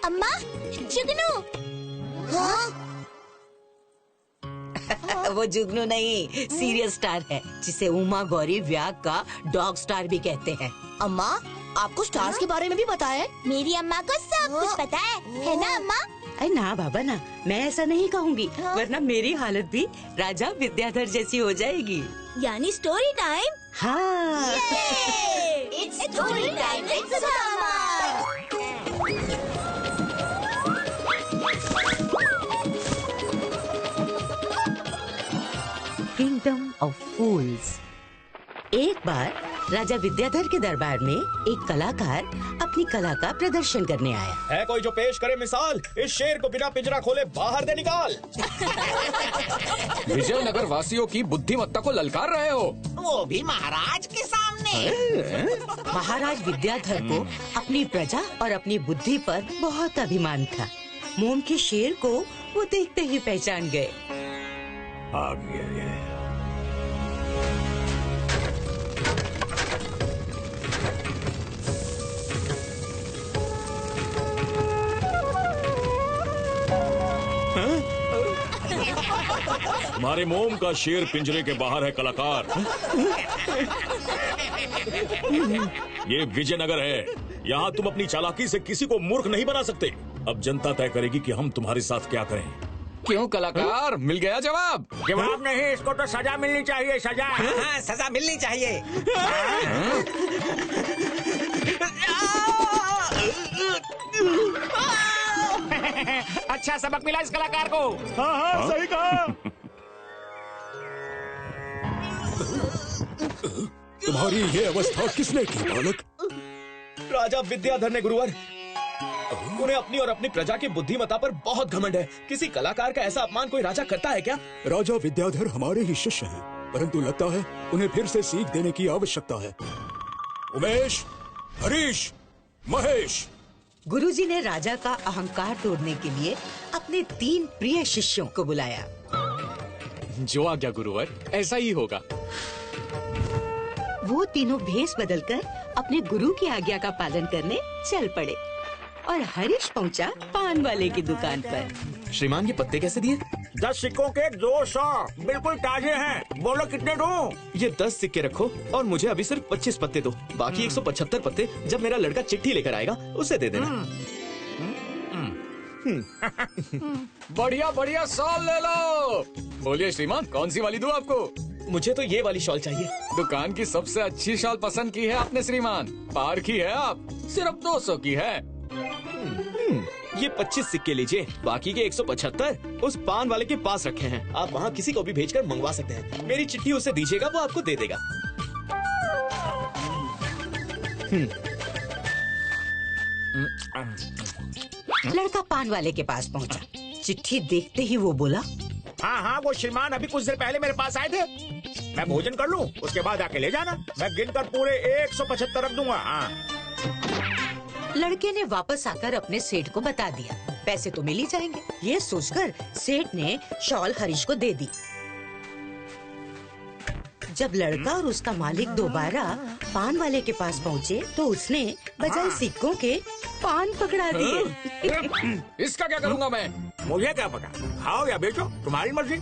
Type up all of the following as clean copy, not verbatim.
अम्मा, जुगनू। हाँ? वो जुगनू नहीं, सीरियस स्टार है जिसे उमा गौरी व्याग का डॉग स्टार भी कहते हैं। अम्मा, आपको स्टार्स के बारे में भी पता है? मेरी अम्मा को सब कुछ पता है ना अम्मा? अरे ना बाबा ना, मैं ऐसा नहीं कहूँगी, वरना मेरी हालत भी राजा विद्याधर जैसी हो जाएगी। यानी स्टोरी टाइम। हाँ। It's story time with Sudaमा। Kingdom of fools. एक बार राजा विद्याधर के दरबार में एक कलाकार अपनी कला का प्रदर्शन करने आया। है कोई जो पेश करे मिसाल, इस शेर को बिना पिंजरा खोले बाहर दे निकाल। विजयनगर वासियों की बुद्धिमत्ता को ललकार रहे हो, वो भी महाराज के सामने। महाराज विद्याधर को अपनी प्रजा और अपनी बुद्धि पर बहुत अभिमान था। मोम के शेर को वो देखते ही पहचान गए। आ गया ये। हमारे मोम का शेर पिंजरे के बाहर है कलाकार। ये विजयनगर है, यहाँ तुम अपनी चालाकी से किसी को मूर्ख नहीं बना सकते। अब जनता तय करेगी कि हम तुम्हारे साथ क्या करें। क्यों कलाकार, मिल गया जवाब? जवाब नहीं, इसको तो सजा मिलनी चाहिए। सजा। हाँ, सजा मिलनी चाहिए। अच्छा सबक मिला इस कलाकार को। हाँ हाँ, सही कहा। तुम्हारी ये अवस्था किसने की बालक? राजा विद्याधर ने गुरुवर। उन्हें अपनी और अपनी प्रजा की बुद्धिमत्ता पर बहुत घमंड है। किसी कलाकार का ऐसा अपमान कोई राजा करता है क्या? राजा विद्याधर हमारे ही शिष्य हैं, परंतु लगता है उन्हें फिर से सीख देने की आवश्यकता है। उमेश, हरीश, महेश। गुरुजी ने राजा का अहंकार तोड़ने के लिए अपने 3 प्रिय शिष्यों को बुलाया। जो आज्ञा गुरुवर, ऐसा ही होगा। वो तीनों भेष बदलकर अपने गुरु की आज्ञा का पालन करने चल पड़े और हरीश पहुंचा पान वाले की दुकान पर। श्रीमान, ये पत्ते कैसे दिए? 10 सिक्कों के 200 बिल्कुल ताजे हैं। बोलो कितने दूं? ये 10 सिक्के रखो और मुझे अभी सिर्फ 25 पत्ते दो। बाकी 175 पत्ते जब मेरा लड़का चिट्ठी लेकर आएगा उसे दे देना। बढ़िया बढ़िया शॉल ले लो। बोलिए श्रीमान, कौन सी वाली दूं आपको? मुझे तो ये वाली शॉल चाहिए। दुकान की सबसे अच्छी शॉल पसंद की है आपने श्रीमान। पार की है आप, सिर्फ 200 की है। ये 25 सिक्के लीजिए, बाकी के 175 उस पान वाले के पास रखे हैं। आप वहाँ किसी को भी भेजकर मंगवा सकते हैं। मेरी चिट्ठी उसे दीजिएगा, वो आपको दे देगा। लड़का पान वाले के पास पहुंचा। चिट्ठी देखते ही वो बोला, हाँ हाँ, वो श्रीमान अभी कुछ देर पहले मेरे पास आए थे। मैं भोजन कर लूं, उसके बाद आके ले जाना। मैं गिनकर पूरे 175 रख दूंगा। हाँ। लड़के ने वापस आकर अपने सेठ को बता दिया। पैसे तो मिल ही जाएंगे। ये सोचकर सेठ ने शॉल हरीश को दे दी। जब लड़का और उसका मालिक दोबारा पान वाले के पास पहुँचे तो उसने बजाय सिक्कों के पान पकड़ा दिए। इसका क्या करूँगा मैं? मुझे क्या पता, खाओ या बेचो, तुम्हारी मर्जी।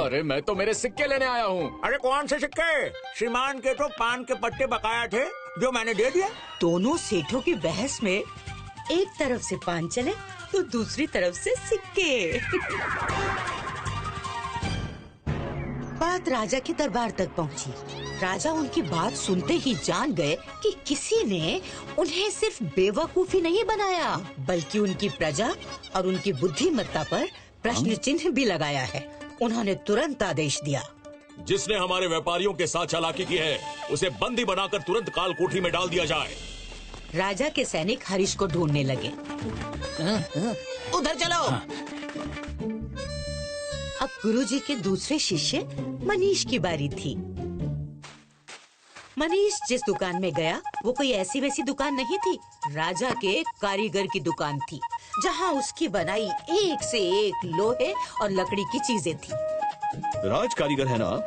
अरे मैं तो मेरे सिक्के लेने आया हूँ। अरे कौन से सिक्के? श्रीमान के तो पान के पत्ते बकाया थे जो मैंने दे दिए। दोनों सेठों की बहस में एक तरफ से पान चले तो दूसरी तरफ से सिक्के। बात राजा के दरबार तक पहुंची। राजा उनकी बात सुनते ही जान गए कि किसी ने उन्हें सिर्फ बेवकूफी नहीं बनाया, बल्कि उनकी प्रजा और उनकी बुद्धिमत्ता पर प्रश्न चिन्ह भी लगाया है। उन्होंने तुरंत आदेश दिया, जिसने हमारे व्यापारियों के साथ चालाकी की है उसे बंदी बनाकर तुरंत काल कोठी में डाल दिया जाए। राजा के सैनिक हरीश को ढूंढने लगे। उधर चलो। अब गुरुजी के दूसरे शिष्य मनीष की बारी थी। मनीष जिस दुकान में गया वो कोई ऐसी वैसी दुकान नहीं थी। राजा के कारीगर की दुकान थी, जहाँ उसकी बनाई एक से एक लोहे और लकड़ी की चीजें थी। राज कारीगर है ना आप?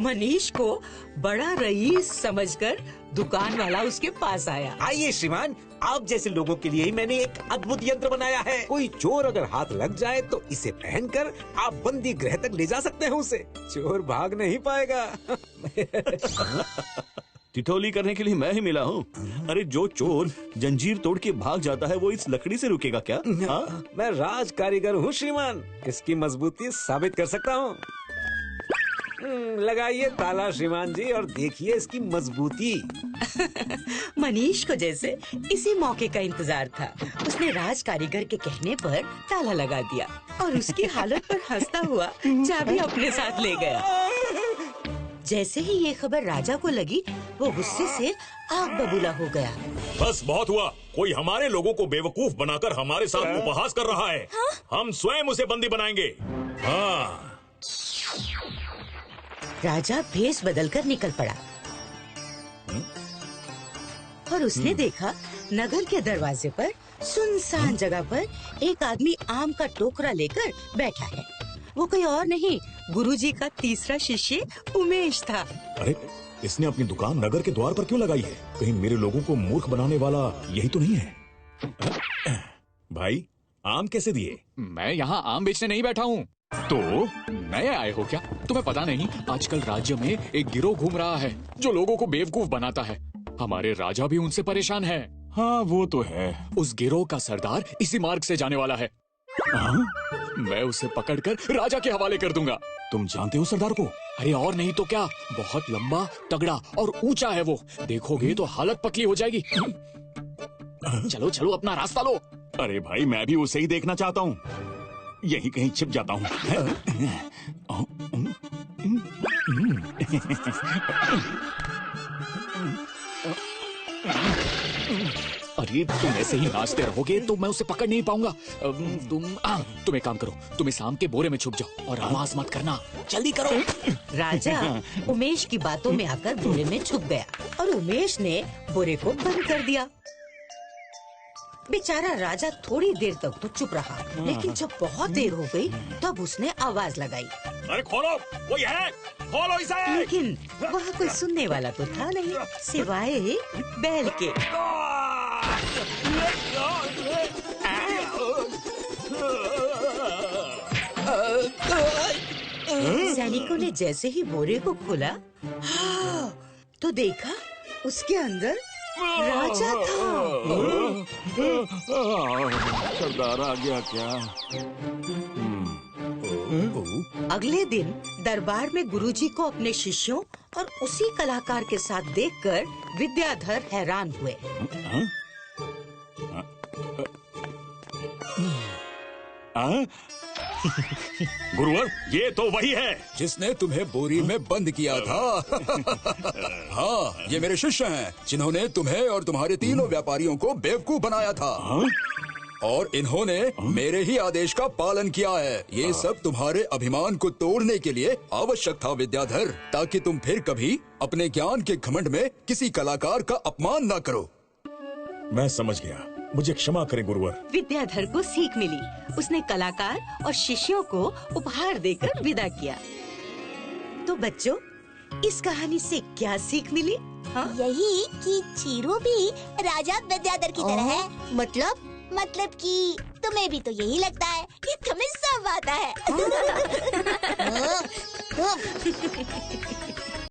मनीष को बड़ा रईस समझकर दुकान वाला उसके पास आया। आइए श्रीमान, आप जैसे लोगों के लिए ही मैंने एक अद्भुत यंत्र बनाया है। कोई चोर अगर हाथ लग जाए तो इसे पहनकर आप बंदी गृह तक ले जा सकते हैं उसे। चोर भाग नहीं पाएगा। ठिठोली करने के लिए मैं ही मिला हूँ। अरे जो चोर जंजीर तोड़ के भाग जाता है वो इस लकड़ी से रुकेगा क्या? हाँ? मैं राज कारीगर हूँ श्रीमान, इसकी मजबूती साबित कर सकता हूँ। लगाइए ताला श्रीमान जी और देखिए इसकी मजबूती। मनीष को जैसे इसी मौके का इंतजार था। उसने राज कारीगर के कहने पर ताला लगा दिया और उसकी हालत पर हंसता हुआ चाबी अपने साथ ले गया। जैसे ही ये खबर राजा को लगी, वो गुस्से से आग बबूला हो गया। बस बहुत हुआ। कोई हमारे लोगों को बेवकूफ बनाकर हमारे साथ उपहास कर रहा है। हम स्वयं उसे बंदी बनाएंगे। हाँ। राजा भेष बदलकर निकल पड़ा और उसने देखा नगर के दरवाजे पर सुनसान जगह पर एक आदमी आम का टोकरा लेकर बैठा है। वो कोई और नहीं, गुरुजी का तीसरा शिष्य उमेश था। अरे इसने अपनी दुकान नगर के द्वार पर क्यों लगाई है? कहीं मेरे लोगों को मूर्ख बनाने वाला यही तो नहीं है? भाई आम कैसे दिए? मैं यहाँ आम बेचने नहीं बैठा हूँ। तो नए आए हो क्या? तुम्हें पता नहीं, आजकल राज्य में एक गिरोह घूम रहा है जो लोगों को बेवकूफ बनाता है। हमारे राजा भी उनसे परेशान है। हाँ वो तो है। उस गिरोह का सरदार इसी मार्ग से जाने वाला है। मैं उसे पकड़कर राजा के हवाले कर दूंगा। तुम जानते हो सरदार को? अरे और नहीं तो क्या, बहुत लंबा, तगड़ा और ऊंचा है वो। देखोगे तो हालत पतली हो जाएगी। चलो चलो अपना रास्ता लो। अरे भाई मैं भी उसे ही देखना चाहता हूँ। यही कहीं छिप जाता हूँ। अरे तुम ऐसे ही नाचते रहोगे तो मैं उसे पकड़ नहीं पाऊंगा। तुम एक काम करो, तुम इस आम के बोरे में छुप जाओ और आवाज मत करना। जल्दी करो। राजा उमेश की बातों में आकर बोरे में छुप गया और उमेश ने बोरे को बंद कर दिया। बेचारा राजा थोड़ी देर तक तो चुप रहा, लेकिन जब बहुत देर हो गई तब उसने आवाज लगाई। अरे खोलो, कोई है? खोलो इसे। लेकिन वहाँ कोई सुनने वाला तो था नहीं, सिवाय बैल के। सैनिकों ने जैसे ही बोरे को खोला, तो देखा उसके अंदर राजा था। सरदार आ गया क्या? अगले दिन दरबार में गुरुजी को अपने शिष्यों और उसी कलाकार के साथ देखकर विद्याधर हैरान हुए। गुरुवर, ये तो वही है जिसने तुम्हें बोरी में बंद किया था। हाँ, ये मेरे शिष्य हैं जिन्होंने तुम्हें और तुम्हारे तीनों व्यापारियों को बेवकूफ बनाया था। और इन्होंने मेरे ही आदेश का पालन किया है। ये सब तुम्हारे अभिमान को तोड़ने के लिए आवश्यक था विद्याधर, ताकि तुम फिर कभी अपने ज्ञान के घमंड में किसी कलाकार का अपमान न करो। मैं समझ गया, मुझे क्षमा करें गुरुवर। विद्याधर को सीख मिली। उसने कलाकार और शिष्यों को उपहार देकर विदा किया। तो बच्चों, इस कहानी से क्या सीख मिली? हाँ? यही कि चीरू भी राजा विद्याधर की तरह है। मतलब कि तुम्हें भी तो यही लगता है कि तुम्हें सब आता है।